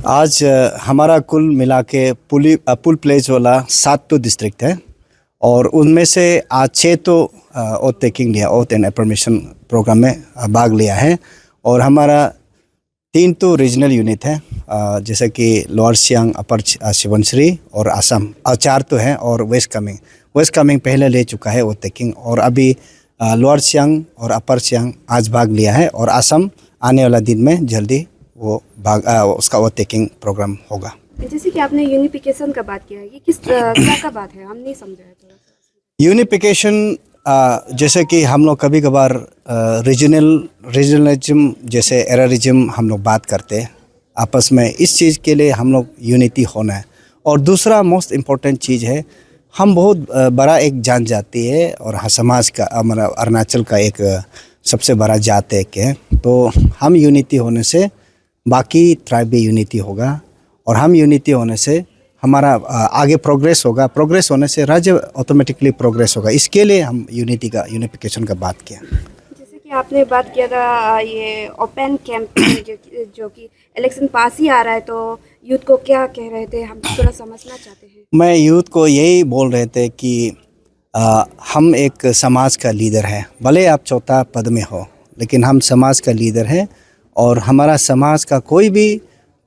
आज हमारा कुल मिला के पुल प्लेज वाला 7 तो डिस्ट्रिक्ट है और उनमें से आज 6 तो ओथ टेकिंग लिया, ओथ एंड एफर्मेशन प्रोग्राम में भाग लिया है। और हमारा 3 तो रीजनल यूनिट है, जैसे कि लोअर सियांग, अपर सुबनसिरी और असम, और 4 तो हैं। और वेस्ट कामेंग पहले ले चुका है ओथ टेकिंग, और अभी लोअर सियांग और अपर सियांग आज भाग लिया है। और असम आने वाला दिन में जल्दी वो उसका ओथ टेकिंग प्रोग्राम होगा। जैसे कि आपने यूनिफिकेशन का बात किया है, ये किस क्या का बात है, हम नहीं समझ रहे थोड़ा सा। यूनिफिकेशन जैसे कि हम लोग कभी कभार रीजनलिज्म जैसे एररिज्म हम लोग बात करते हैं आपस में, इस चीज़ के लिए हम लोग यूनिटी होना है। और दूसरा मोस्ट इम्पोर्टेंट चीज़ है, हम बहुत बड़ा एक जनजाति है और समाज का हमारा अरुणाचल का एक सबसे बड़ा जात एक है। तो हम यूनिटी होने से बाकी ट्राइब भी यूनिटी होगा, और हम यूनिटी होने से हमारा आगे प्रोग्रेस होगा, प्रोग्रेस होने से राज्य ऑटोमेटिकली प्रोग्रेस होगा। इसके लिए हम यूनिफिकेशन का बात किया। जैसे कि आपने बात किया था ये ओपन कैंपेन जो कि इलेक्शन पास ही आ रहा है, तो यूथ को क्या कह रहे थे, हम थोड़ा समझना चाहते हैं। मैं यूथ को यही बोल रहे थे कि हम एक समाज का लीडर हैं, भले आप चौथा पद में हो, लेकिन हम समाज का लीडर हैं। और हमारा समाज का कोई भी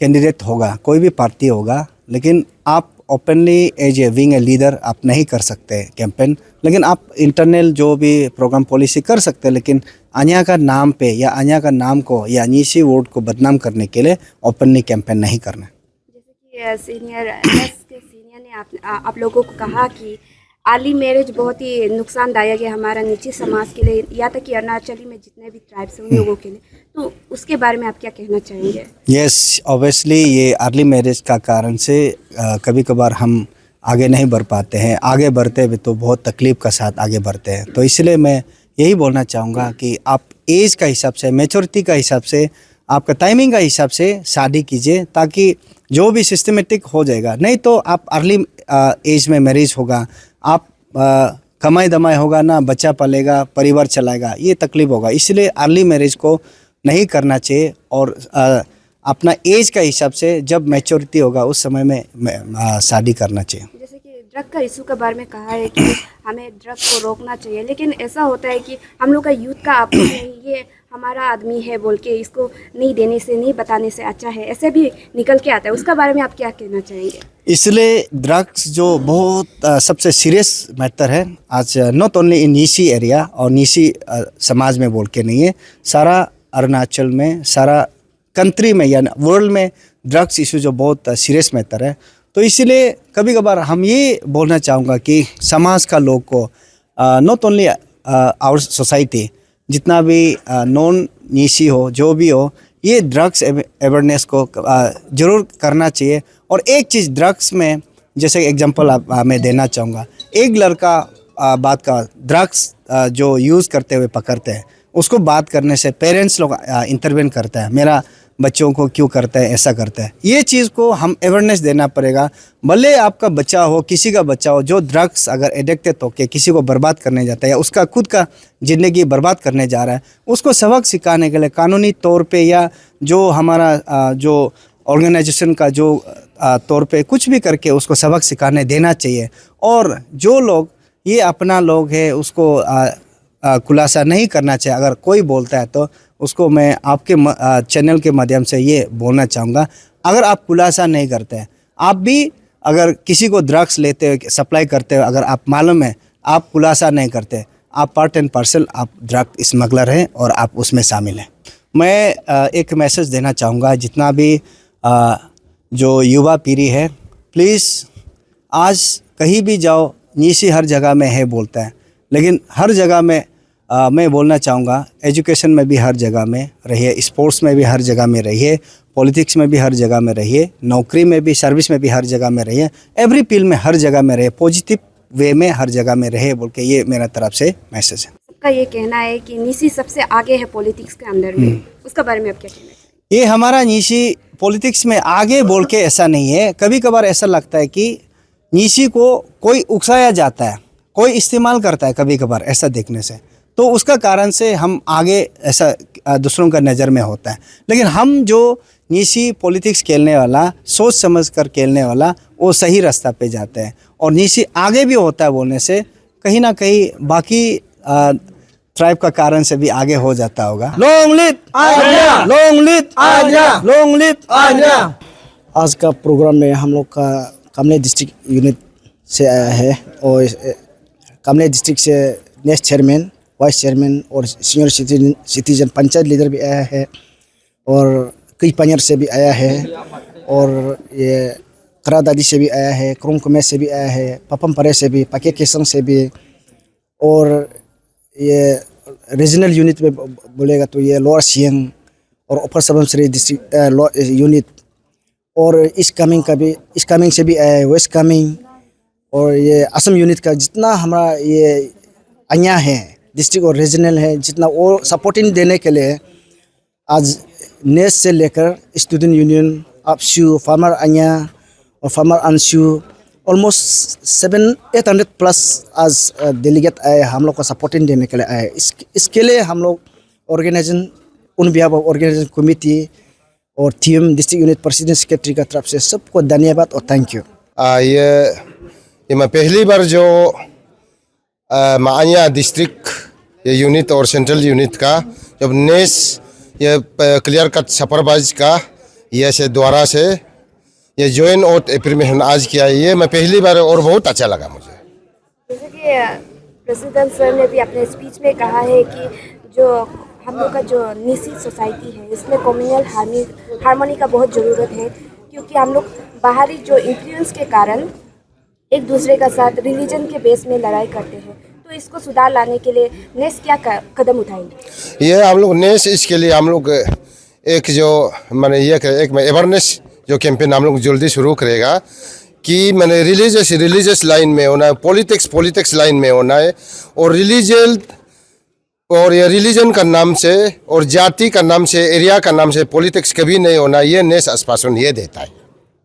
कैंडिडेट होगा, कोई भी पार्टी होगा, लेकिन आप openly as a wing a leader आप नहीं कर सकते कैंपेन, लेकिन आप इंटरनल जो भी प्रोग्राम पॉलिसी कर सकते हैं, लेकिन अन्या का नाम पे या अन्या का नाम को या नीसी वोट को बदनाम करने के लिए ओपनली कैंपेन नहीं करना। जैसे कि सीनियर ने आप लोगों को कहा कि अर्ली मैरिज बहुत ही नुकसानदायक है हमारा नीचे समाज के लिए, या तक कि अरुणाचली में जितने भी ट्राइब्स हैं उन लोगों के लिए, तो उसके बारे में आप क्या कहना चाहेंगे? यस, ऑब्वियसली ये अर्ली मैरिज का कारण से कभी कभार हम आगे नहीं बढ़ पाते हैं, आगे बढ़ते भी तो बहुत तकलीफ़ का साथ आगे बढ़ते हैं। तो इसलिए मैं यही बोलना चाहूँगा कि आप एज का हिसाब से, मैच्योरिटी का हिसाब से, आपका टाइमिंग का हिसाब से शादी कीजिए, ताकि जो भी सिस्टमेटिक हो जाएगा। नहीं तो आप अर्ली एज में मैरिज होगा, आप कमाई दमाई होगा ना, बच्चा पलेगा, परिवार चलाएगा, ये तकलीफ होगा। इसलिए अर्ली मैरिज को नहीं करना चाहिए, और अपना एज का हिसाब से जब मैच्योरिटी होगा उस समय में शादी करना चाहिए। जैसे कि ड्रग का इशू के बारे में कहा है कि हमें ड्रग को रोकना चाहिए, लेकिन ऐसा होता है कि हम लोग का यूथ का आपस में ये हमारा आदमी है बोल के इसको नहीं देने से, नहीं बताने से अच्छा है, ऐसे भी निकल के आता है। उसका बारे में आप क्या कहना चाहेंगे? इसलिए ड्रग्स जो बहुत सबसे सीरियस मैटर है आज, नॉट ओनली इन नीसी एरिया और नीसी समाज में बोल के नहीं है, सारा अरुणाचल में, सारा कंट्री में या वर्ल्ड में ड्रग्स इशू जो बहुत सीरियस मैटर है। तो इसलिए कभी कभार हम ये बोलना चाहूँगा कि समाज का लोग को, नॉट ओनली आवर सोसाइटी, जितना भी नॉन नीसी हो, जो भी हो, ये ड्रग्स अवेयरनेस को ज़रूर करना चाहिए। और एक चीज़ ड्रग्स में, जैसे एग्जांपल मैं देना चाहूँगा, एक लड़का बात का ड्रग्स जो यूज़ करते हुए पकड़ते हैं, उसको बात करने से पेरेंट्स लोग इंटरवेन करता है, मेरा बच्चों को क्यों करता है, ऐसा करता है। ये चीज़ को हम अवेयरनेस देना पड़ेगा। भले आपका बच्चा हो, किसी का बच्चा हो, जो ड्रग्स अगर एडिक्टेड होकर किसी को बर्बाद करने जाता है या उसका खुद का ज़िंदगी बर्बाद करने जा रहा है, उसको सबक सिखाने के लिए कानूनी तौर पे या जो हमारा जो ऑर्गेनाइजेशन का जो तौर पे कुछ भी करके उसको सबक सिखाने देना चाहिए। और जो लोग ये अपना लोग है उसको खुलासा नहीं करना चाहिए। अगर कोई बोलता है तो उसको मैं आपके चैनल के माध्यम से ये बोलना चाहूँगा, अगर आप खुलासा नहीं करते हैं, आप भी अगर किसी को ड्रग्स लेते हुए, सप्लाई करते हुए अगर आप मालूम है, आप खुलासा नहीं करते, आप पार्ट एंड पार्सल आप ड्रग स्मगलर हैं और आप उसमें शामिल हैं। मैं एक मैसेज देना चाहूँगा, जितना भी जो युवा पीढ़ी है, प्लीज़ आज कहीं भी जाओ, नीसी हर जगह में है बोलता है, लेकिन हर जगह में मैं बोलना चाहूँगा, एजुकेशन में भी हर जगह में रहिए, स्पोर्ट्स में भी हर जगह में रहिए, पॉलिटिक्स में भी हर जगह में रहिए, नौकरी में भी, सर्विस में भी हर जगह में रहिए, एवरी फील्ड में हर जगह में रहिए, पॉजिटिव वे में हर जगह में रहे बोल के ये मेरा तरफ से मैसेज है। सबका ये कहना है कि नीसी सबसे आगे है पॉलिटिक्स के अंदर में, उसका बारे में आप क्या कहना चाहिए? ये हमारा नीसी पॉलिटिक्स में आगे बोल के ऐसा नहीं है। कभी कभार ऐसा लगता है कि नीसी को कोई उकसाया जाता है, कोई इस्तेमाल करता है कभी कभार, ऐसा देखने से, तो उसका कारण से हम आगे ऐसा दूसरों का नज़र में होता है। लेकिन हम जो नीसी पॉलिटिक्स खेलने वाला, सोच समझ कर खेलने वाला, वो सही रास्ता पे जाते हैं। और नीसी आगे भी होता है बोलने से कहीं ना कहीं बाकी ट्राइब का कारण से भी आगे हो जाता होगा। Long live Arya, long live Arya, long live Arya. आज का प्रोग्राम में हम लोग का कामले डिस्ट्रिक्ट यूनिट से आया है और कामले डिस्ट्रिक्ट से नेक्स्ट चेयरमैन, वाइस चेयरमैन और सीनियर सिटीजन पंचायत लीडर भी आया है और कई पंजर से भी आया है और ये करादादी से भी आया है, क्रोमकुमे से भी आया है, पपम परे से भी, पके केसंग से भी और ये रीजनल यूनिट में बोलेगा तो ये लोअर सियांग और अपर सुबनसिरी डिस्ट्रिक्ट यूनिट और ईस्ट कामेंग का भी, ईस्ट कामेंग से भी आया है, वेस्ट कामेंग और ये असम यूनिट का जितना हमारा ये अन्या है डिस्ट्रिक्ट और रीजनल है, जितना वो सपोर्टिंग देने के लिए आज नेस से लेकर स्टूडेंट यूनियन, अपशू, फार्मर अन्या और फार्मर अंशु ऑलमोस्ट 700-800 प्लस आज डेलीगेट आए हम लोग को सपोर्टिंग देने के लिए आए। इसके लिए हम लोग ऑर्गेनाइजेशन उन बिहाफ ऑफ ऑर्गेनाइजेशन कमेटी और team district unit president secretary का तरफ से सबको धन्यवाद और थैंक यू। ये मैं पहली बार जो माया डिस्ट्रिक्ट ये यूनिट और सेंट्रल यूनिट का जब नेस ये क्लियर कट सुपरवाइज का ये से द्वारा से ये जॉइन ओथ एप्रीमेशन आज किया, ये मैं पहली बार और बहुत अच्छा लगा मुझे। जैसे कि प्रेसिडेंट सर ने भी अपने स्पीच में कहा है कि जो हम लोग का जो नीसी सोसाइटी है इसमें कम्युनल हार्मनी का बहुत ज़रूरत है, क्योंकि हम लोग बाहरी जो इन्फ्लुएंस के कारण एक दूसरे का साथ रिलीजन के बेस में लड़ाई करते हैं। तो इसको सुधार लाने के लिए नेस क्या कदम उठाएंगे? ये हम लोग नेस इसके लिए हम लोग एक जो मैंने ये एक अवेयरनेस जो कैंपेन हम लोग जल्दी शुरू करेगा कि मैंने रिलीजियस लाइन में होना है, पॉलिटिक्स लाइन में होना है और ये रिलीजन का नाम से और जाति का नाम से, एरिया का नाम से पॉलिटिक्स कभी नहीं होना, ये नेस आश्वासन ये देता है।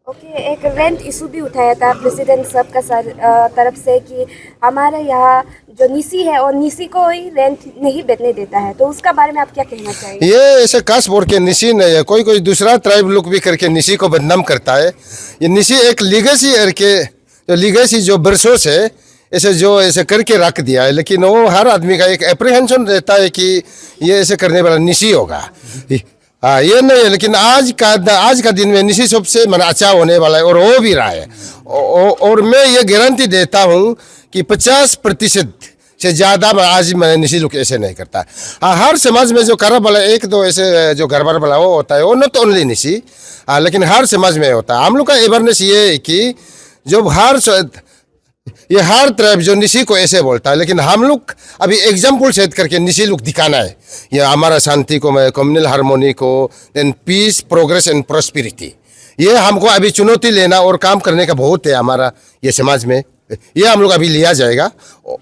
ओके, एक रेंट इशू भी उठाया था प्रेसिडेंट साहब का तरफ से कि हमारे यहाँ जो नीसी है और नीसी को ही रेंट नहीं बेचने देता है, तो उसका बारे में आप क्या कहना चाहेंगे? ये ऐसे कास्ट बोर्ड के नीसी नहीं है, कोई दूसरा ट्राइब लोग भी करके नीसी को बदनाम करता है। ये नीसी एक लीगेसी जो बरसों से ऐसे करके रख दिया है, लेकिन वो हर आदमी का एक एप्रीहेंशन रहता है कि ये ऐसे करने वाला नीसी होगा। हाँ, ये नहीं है, लेकिन आज का दिन में निश्चित सबसे मन अच्छा होने वाला है और हो भी रहा है। और मैं ये गारंटी देता हूँ कि 50% से ज़्यादा आज मैं निश्चित लोग ऐसे नहीं करता। हाँ, हर समाज में जो खराब वाला एक दो ऐसे जो गड़बड़ वाला वो होता है, वो नॉट ओनली निशी, लेकिन हर समाज में होता है। हम लोग का अवेयरनेस ये है कि जब हर ट्राइब जो निशी को ऐसे बोलता है, लेकिन हम लोग अभी एग्जाम्पल सेट करके निशी लोग दिखाना है, ये हमारा शांति को, कम्युनल हार्मोनी को, then peace, progress and prosperity, ये हमको अभी चुनौती लेना और काम करने का बहुत है हमारा ये समाज में। ये हम लोग अभी लिया जाएगा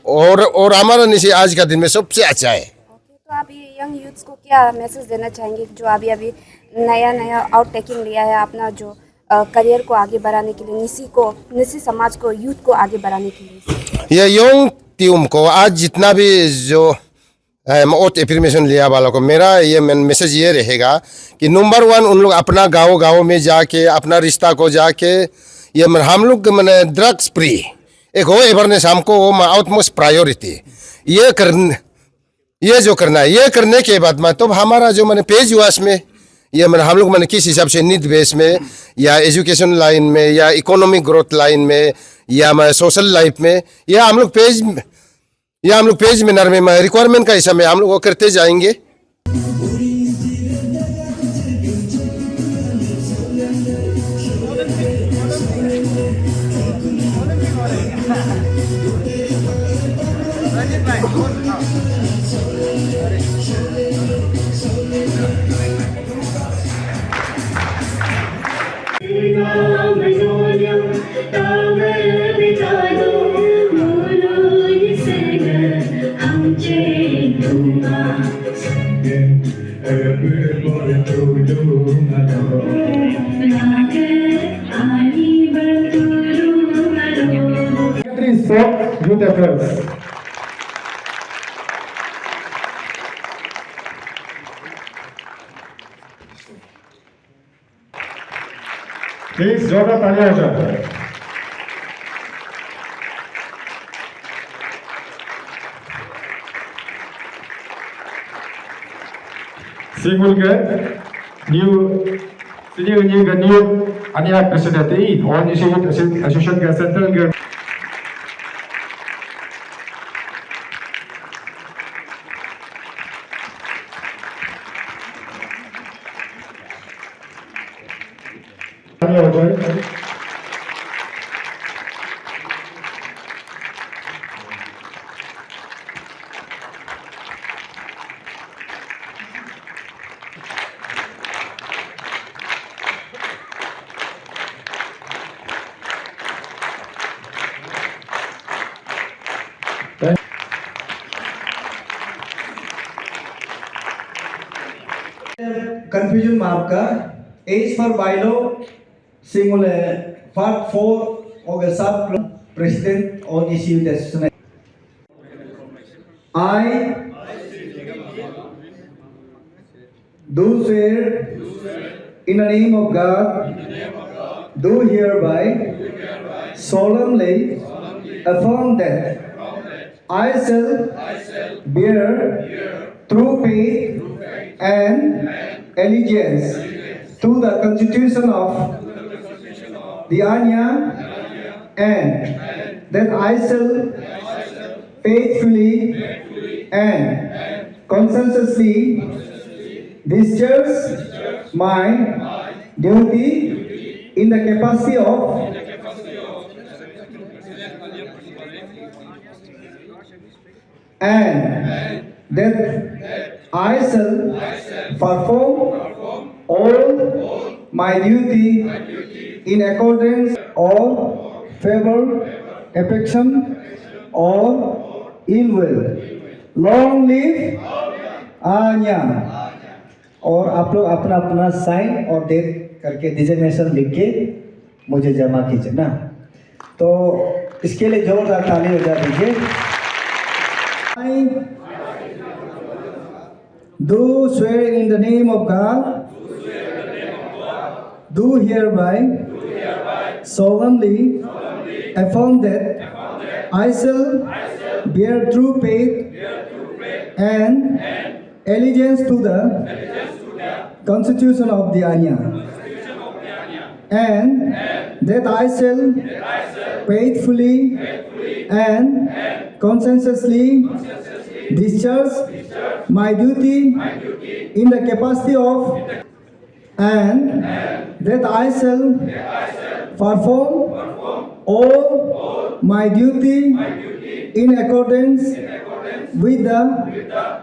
और हमारा निशी आज का दिन में सबसे अच्छा है। तो आप ये यंग यूथ्स को क्या मैसेज देना चाहेंगे जो अभी नया आउटटेकिंग लिया है अपना जो करियर को आगे बढ़ाने के लिए, निसी समाज को, यूथ को आगे बढ़ाने के लिए? ये यंग टीम को आज जितना भी जो ओथ एफर्मेशन लिया वालों को मेरा ये मैसेज ये रहेगा कि नंबर 1 उन लोग अपना गाँव में जाके अपना रिश्ता को जाके ये हम लोग मैंने ड्रग्स फ्री एक हो अवेयरनेस हमको वो आउटमोस्ट प्रायोरिटी ये जो करना है। ये करने के बाद में तो हमारा जो मैंने पेज हुआ इसमें ये हम लोग मैंने किस हिसाब से नीड बेस में या एजुकेशन लाइन में या इकोनॉमिक ग्रोथ लाइन में या मैं सोशल लाइफ में या हम लोग पेज में नर में रिक्वायरमेंट का हिसाब में हम लोग वो करते जाएंगे। Youth Affairs. प्लीज जोरदार तालियां हो जाए। Simulke new senior new ania presidenti on association ke central ke तालियां हो जाए। Confusion marker H for Bilo singular part 4 of the sub president on issue decision. I do swear in the name of God, do hereby solemnly affirm that I shall bear true faith and allegiance to the Constitution of the Anya, and that I shall faithfully and conscientiously discharge my duty in the capacity of and that I shall perform all my duty in accordance or favor, affection or ill will. Long live Anya. और आप लोग अपना अपना sign और date करके designation लिख के मुझे जमा कीजिए ना। तो इसके लिए जोरदार ताली बजा दीजिए। I do swear in the name of God, do hereby solemnly affirm that I shall bear true faith and allegiance to the Constitution of the Anya, and that I shall faithfully and conscientiously discharge my duty in the capacity of, and that I shall perform all my duty in accordance with the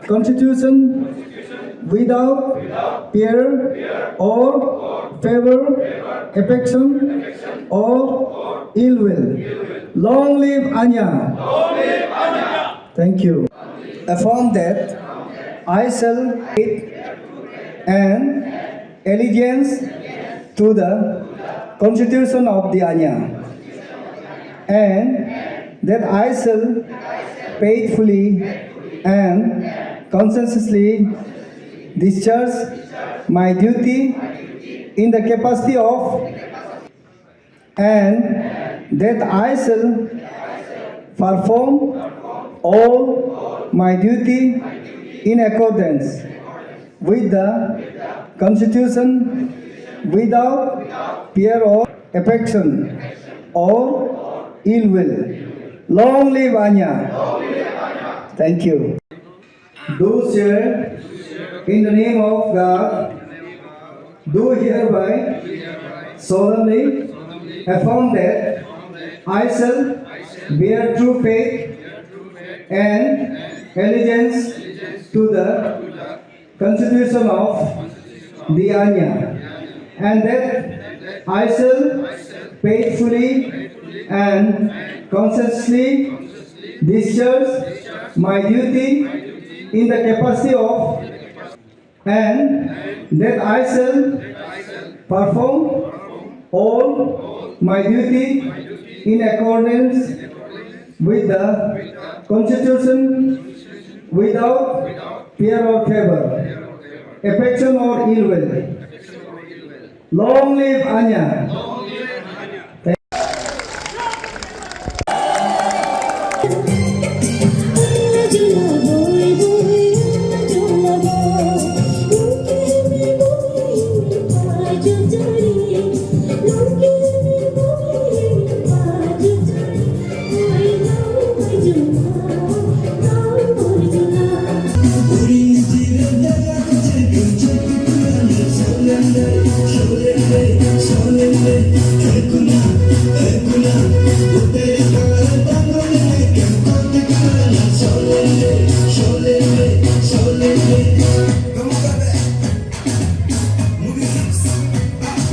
Constitution without fear or favor, affection or ill will. Long live Anya. Thank you. Affirm that I shall faith and allegiance to the Constitution of the Anya, and that I shall faithfully and conscientiously discharge my duty in the capacity of, and that I shall perform all my duty in accordance with the Constitution without fear or affection or ill will. Long live Anya. Thank you. Do swear in the name of God, do hereby solemnly affirm that I shall bear true faith and allegiance to the Constitution of the Anya, and that I shall faithfully and conscientiously discharge my duty in the capacity of, and that I shall perform all my duty in accordance with the Constitution without fear or favor, affection or ill will. Long live Anya.